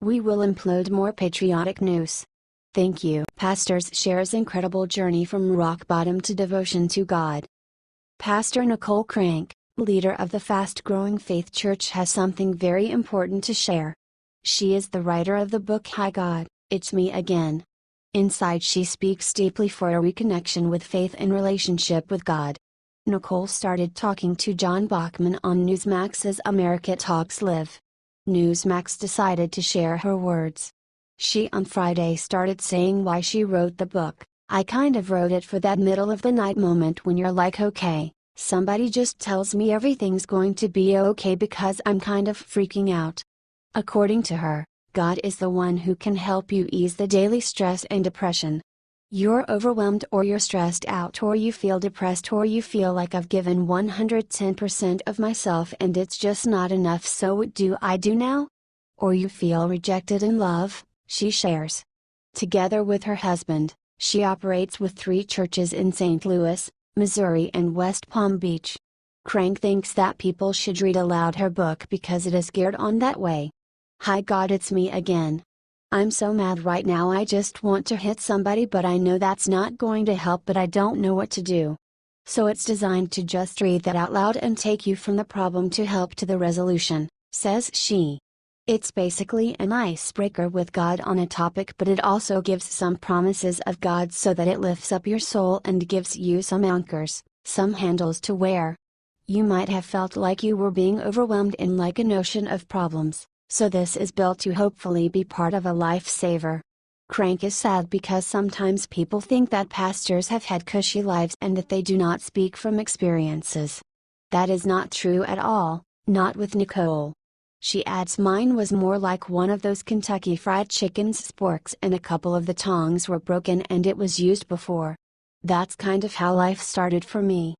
We will implode more patriotic news. Thank you. Pastors shares incredible journey from rock bottom to devotion to God. Pastor Nicole Crank, leader of the fast-growing Faith Church, has something very important to share. She is the writer of the book Hi God, It's Me Again. Inside she speaks deeply for a reconnection with faith and relationship with God. Nicole started talking to John Bachman on Newsmax's America Talks Live. Newsmax decided to share her words. She on Friday started saying why she wrote the book. I kind of wrote it for that middle of the night moment when you're like, okay, somebody just tells me everything's going to be okay because I'm kind of freaking out. According to her, God is the one who can help you ease the daily stress and depression. You're overwhelmed or you're stressed out or you feel depressed or you feel like I've given 110% of myself and it's just not enough, so what do I do now? Or you feel rejected in love, she shares. Together with her husband, she operates with 3 churches in St. Louis, Missouri and West Palm Beach. Crank thinks that people should read aloud her book because it is geared on that way. Hi God, it's me again. I'm so mad right now, I just want to hit somebody, but I know that's not going to help, but I don't know what to do. So it's designed to just read that out loud and take you from the problem to help to the resolution, says she. It's basically an icebreaker with God on a topic, but it also gives some promises of God so that it lifts up your soul and gives you some anchors, some handles to wear. You might have felt like you were being overwhelmed in like an ocean of problems, so this is built to hopefully be part of a lifesaver. Crank is sad because sometimes people think that pastors have had cushy lives and that they do not speak from experiences. That is not true at all, not with Nicole. She adds, mine was more like one of those Kentucky Fried Chicken's sporks and a couple of the tongs were broken and it was used before. That's kind of how life started for me.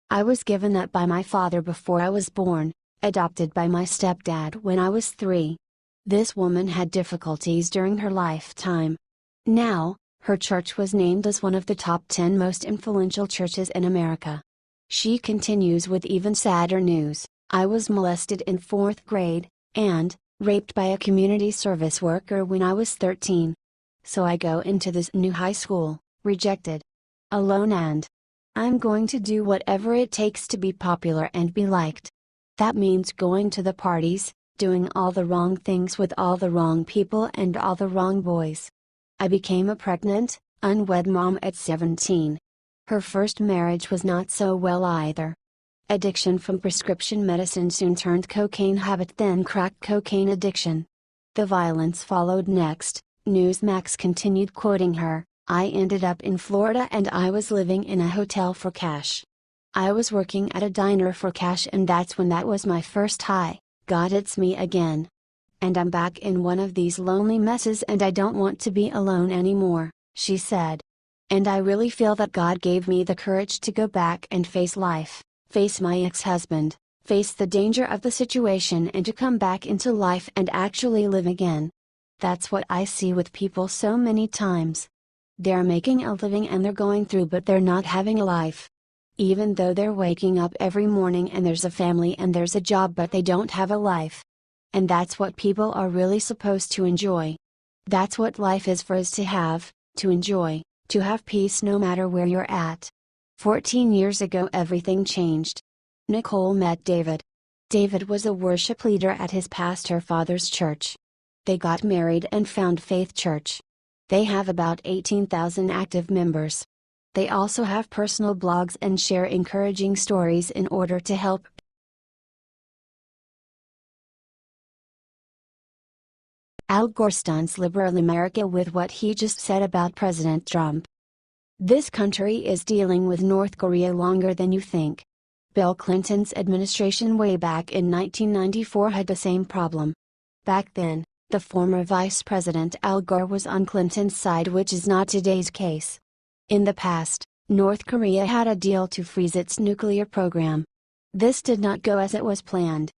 I was given that by my father before I was born, adopted by my stepdad when I was 3. This woman had difficulties during her lifetime. Now, her church was named as one of the top 10 most influential churches in America. She continues with even sadder news. I was molested in 4th grade, and raped by a community service worker when I was 13. So I go into this new high school, rejected, alone, and I'm going to do whatever it takes to be popular and be liked. That means going to the parties, doing all the wrong things with all the wrong people and all the wrong boys. I became a pregnant, unwed mom at 17. Her first marriage was not so well either. Addiction from prescription medicine soon turned cocaine habit, then crack cocaine addiction. The violence followed next. Newsmax continued quoting her, I ended up in Florida and I was living in a hotel for cash. I was working at a diner for cash and that's when that was my first high. God, it's me again. And I'm back in one of these lonely messes and I don't want to be alone anymore, she said. And I really feel that God gave me the courage to go back and face life. Face my ex-husband, face the danger of the situation and to come back into life and actually live again. That's what I see with people so many times. They're making a living and they're going through, but they're not having a life. Even though they're waking up every morning and there's a family and there's a job, but they don't have a life. And that's what people are really supposed to enjoy. That's what life is for us to have, to enjoy, to have peace no matter where you're at. 14 years ago everything changed. Nicole met David. David was a worship leader at his pastor father's church. They got married and found Faith Church. They have about 18,000 active members. They also have personal blogs and share encouraging stories in order to help. Al Gore stunts liberal America with what he just said about President Trump. This country is dealing with North Korea longer than you think. Bill Clinton's administration way back in 1994 had the same problem. Back then, the former Vice President Al Gore was on Clinton's side, which is not today's case. In the past, North Korea had a deal to freeze its nuclear program. This did not go as it was planned.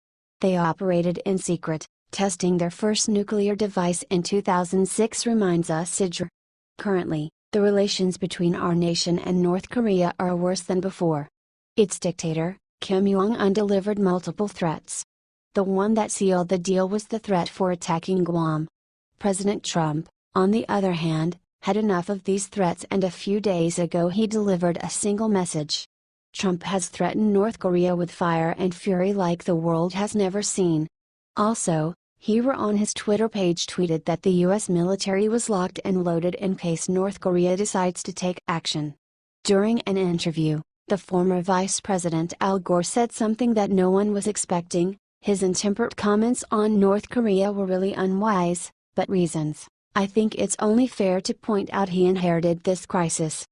They operated in secret, testing their first nuclear device in 2006, reminds us Sidger. Currently, the relations between our nation and North Korea are worse than before. Its dictator, Kim Jong-un, delivered multiple threats. The one that sealed the deal was the threat for attacking Guam. President Trump, on the other hand, had enough of these threats, and a few days ago he delivered a single message. Trump has threatened North Korea with fire and fury like the world has never seen. Also, he on his Twitter page tweeted that the US military was locked and loaded in case North Korea decides to take action. During an interview, the former Vice President Al Gore said something that no one was expecting: his intemperate comments on North Korea were really unwise, but reasons. I think it's only fair to point out he inherited this crisis.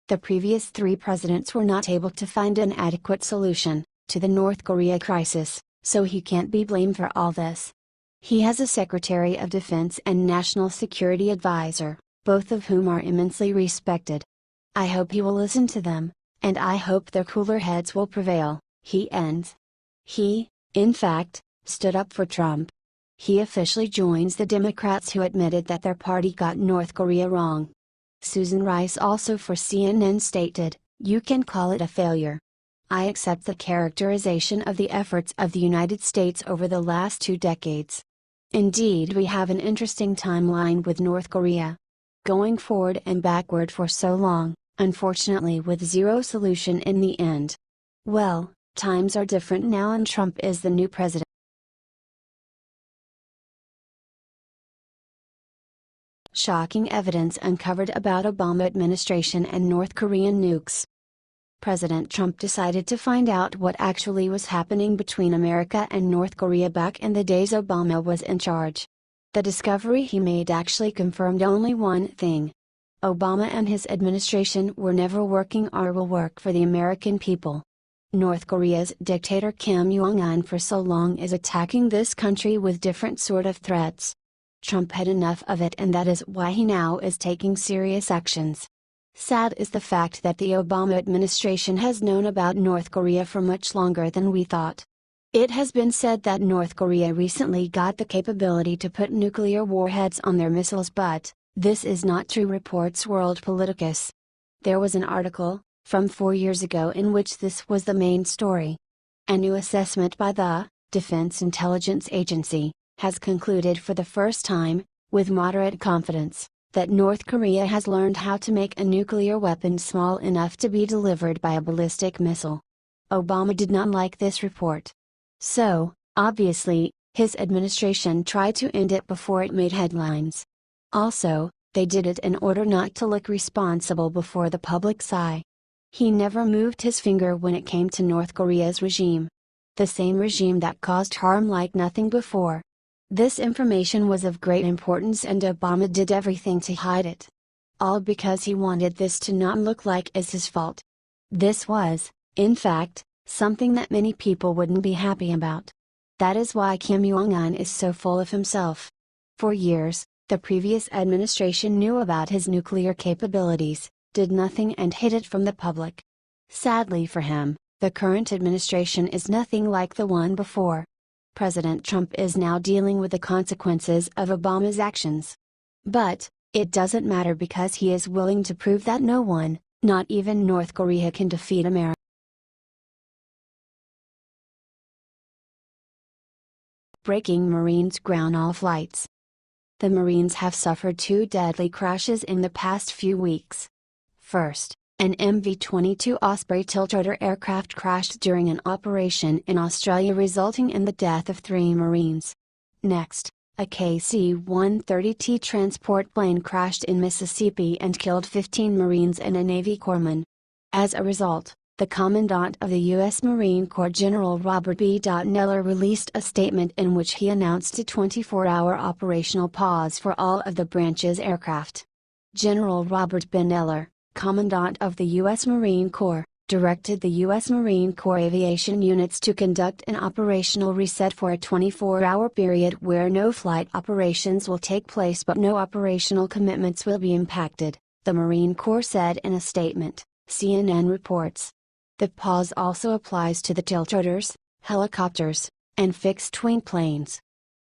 The previous 3 presidents were not able to find an adequate solution to the North Korea crisis, so he can't be blamed for all this. He has a Secretary of Defense and National Security Advisor, both of whom are immensely respected. I hope he will listen to them, and I hope their cooler heads will prevail, he ends. He, in fact, stood up for Trump. He officially joins the Democrats who admitted that their party got North Korea wrong. Susan Rice, also for CNN, stated, "You can call it a failure. I accept the characterization of the efforts of the United States over the last 2 decades. Indeed, we have an interesting timeline with North Korea. Going forward and backward for so long, unfortunately with zero solution in the end. Well, times are different now and Trump is the new president." Shocking evidence uncovered about Obama administration and North Korean nukes. President Trump decided to find out what actually was happening between America and North Korea back in the days Obama was in charge. The discovery he made actually confirmed only one thing: Obama and his administration were never working or will work for the American people. North Korea's dictator Kim Jong-un for so long is attacking this country with different sort of threats. Trump had enough of it, and that is why he now is taking serious actions. Sad is the fact that the Obama administration has known about North Korea for much longer than we thought. It has been said that North Korea recently got the capability to put nuclear warheads on their missiles, but this is not true, reports World Politicus. There was an article, from 4 years ago, in which this was the main story. A new assessment by the Defense Intelligence Agency has concluded for the first time, with moderate confidence, that North Korea has learned how to make a nuclear weapon small enough to be delivered by a ballistic missile. Obama did not like this report. So, obviously, his administration tried to end it before it made headlines. Also, they did it in order not to look responsible before the public's eye. He never moved his finger when it came to North Korea's regime. The same regime that caused harm like nothing before. This information was of great importance and Obama did everything to hide it. All because he wanted this to not look like it's his fault. This was, in fact, something that many people wouldn't be happy about. That is why Kim Jong-un is so full of himself. For years, the previous administration knew about his nuclear capabilities, did nothing and hid it from the public. Sadly for him, the current administration is nothing like the one before. President Trump is now dealing with the consequences of Obama's actions. But, it doesn't matter because he is willing to prove that no one, not even North Korea, can defeat America. Breaking: Marines ground all flights. The Marines have suffered 2 deadly crashes in the past few weeks. First, an MV-22 Osprey tiltrotor aircraft crashed during an operation in Australia, resulting in the death of 3 Marines. Next, a KC-130T transport plane crashed in Mississippi and killed 15 Marines and a Navy corpsman. As a result, the Commandant of the U.S. Marine Corps, General Robert B. Neller, released a statement in which he announced a 24-hour operational pause for all of the branch's aircraft. General Robert B. Neller, Commandant of the U.S. Marine Corps, directed the U.S. Marine Corps aviation units to conduct an operational reset for a 24-hour period where no flight operations will take place but no operational commitments will be impacted, the Marine Corps said in a statement, CNN reports. The pause also applies to the tiltrotors, helicopters, and fixed-wing planes.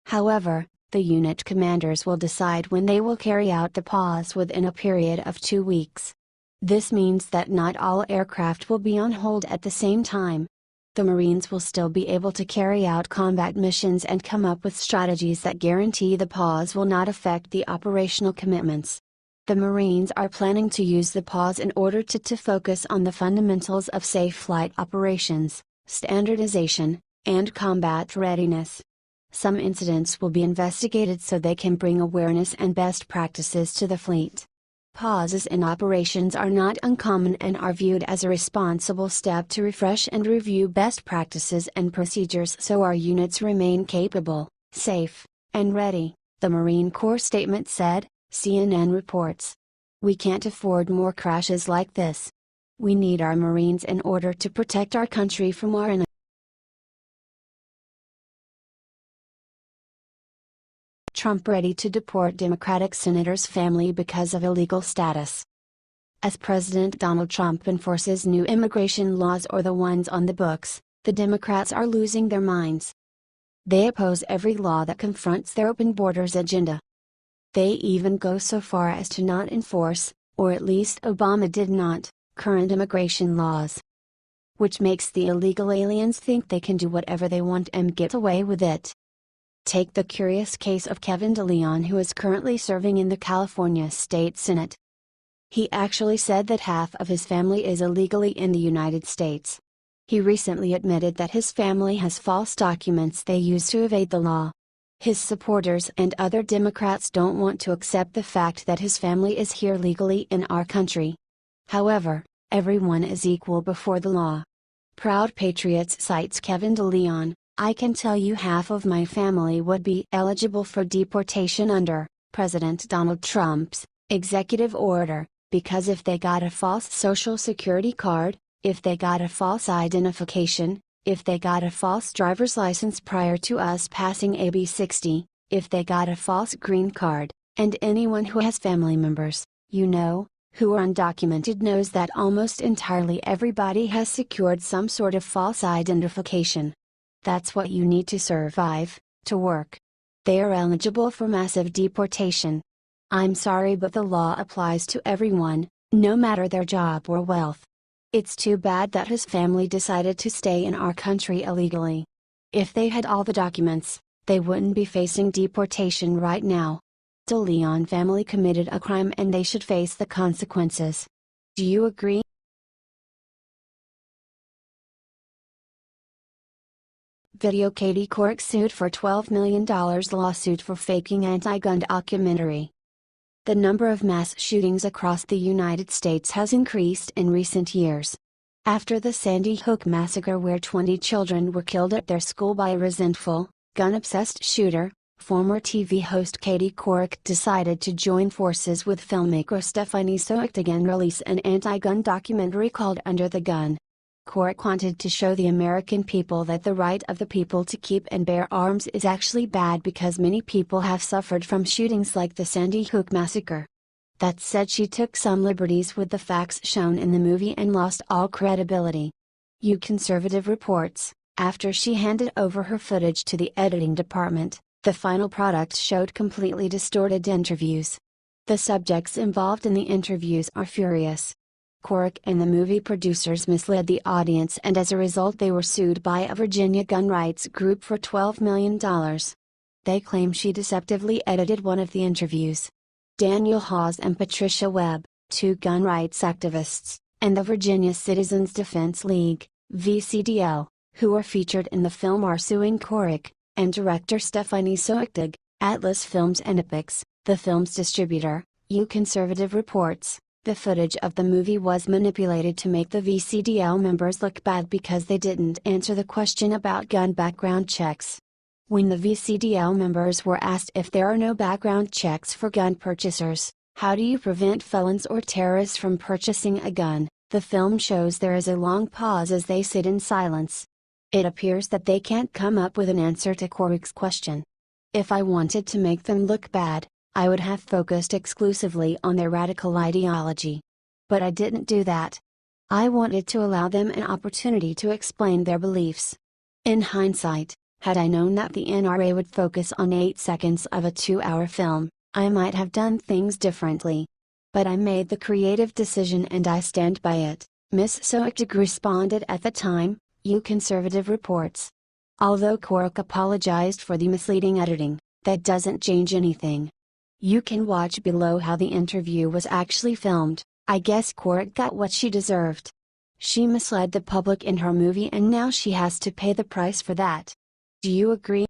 However, the unit commanders will decide when they will carry out the pause within a period of 2 weeks. This means that not all aircraft will be on hold at the same time. The Marines will still be able to carry out combat missions and come up with strategies that guarantee the pause will not affect the operational commitments. The Marines are planning to use the pause in order to focus on the fundamentals of safe flight operations, standardization, and combat readiness. Some incidents will be investigated so they can bring awareness and best practices to the fleet. Pauses in operations are not uncommon and are viewed as a responsible step to refresh and review best practices and procedures so our units remain capable, safe, and ready, the Marine Corps statement said, CNN reports. We can't afford more crashes like this. We need our Marines in order to protect our country from our enemies. Trump ready to deport Democratic senator's family because of illegal status. As President Donald Trump enforces new immigration laws or the ones on the books, the Democrats are losing their minds. They oppose every law that confronts their open borders agenda. They even go so far as to not enforce, or at least Obama did not, current immigration laws. Which makes the illegal aliens think they can do whatever they want and get away with it. Take the curious case of Kevin DeLeon, who is currently serving in the California State Senate. He actually said that half of his family is illegally in the United States. He recently admitted that his family has false documents they use to evade the law. His supporters and other Democrats don't want to accept the fact that his family is here legally in our country. However, everyone is equal before the law. Proud Patriots cites Kevin DeLeon. I can tell you half of my family would be eligible for deportation under President Donald Trump's executive order, because if they got a false social security card, if they got a false identification, if they got a false driver's license prior to us passing AB 60, if they got a false green card, and anyone who has family members, who are undocumented knows that almost entirely everybody has secured some sort of false identification. That's what you need to survive, to work. They are eligible for massive deportation. I'm sorry, but the law applies to everyone, no matter their job or wealth. It's too bad that his family decided to stay in our country illegally. If they had all the documents, they wouldn't be facing deportation right now. DeLeon family committed a crime and they should face the consequences. Do you agree? Video Katie Courics sued for $12 million lawsuit for faking anti-gun documentary. The number of mass shootings across the United States has increased in recent years. After the Sandy Hook massacre, where 20 children were killed at their school by a resentful, gun-obsessed shooter, former TV host Katie Couric decided to join forces with filmmaker Stephanie Soechtig and release an anti-gun documentary called Under the Gun. Couric wanted to show the American people that the right of the people to keep and bear arms is actually bad because many people have suffered from shootings like the Sandy Hook massacre. That said, she took some liberties with the facts shown in the movie and lost all credibility. You Conservative reports, after she handed over her footage to the editing department, the final product showed completely distorted interviews. The subjects involved in the interviews are furious. Couric and the movie producers misled the audience, and as a result they were sued by a Virginia gun rights group for $12 million. They claim she deceptively edited one of the interviews. Daniel Hawes and Patricia Webb, two gun rights activists, and the Virginia Citizens Defense League, VCDL, who are featured in the film, are suing Couric, and director Stephanie Soechtig, Atlas Films and Epix, the film's distributor. You Conservative reports. The footage of the movie was manipulated to make the VCDL members look bad because they didn't answer the question about gun background checks. When the VCDL members were asked if there are no background checks for gun purchasers, how do you prevent felons or terrorists from purchasing a gun, the film shows there is a long pause as they sit in silence. It appears that they can't come up with an answer to Couric's question. If I wanted to make them look bad, I would have focused exclusively on their radical ideology. But I didn't do that. I wanted to allow them an opportunity to explain their beliefs. In hindsight, had I known that the NRA would focus on 8 seconds of a 2-hour film, I might have done things differently. But I made the creative decision and I stand by it, Ms. Soechtig responded at the time. You Conservative reports. Although Couric apologized for the misleading editing, that doesn't change anything. You can watch below how the interview was actually filmed. I guess Couric got what she deserved. She misled the public in her movie and now she has to pay the price for that. Do you agree?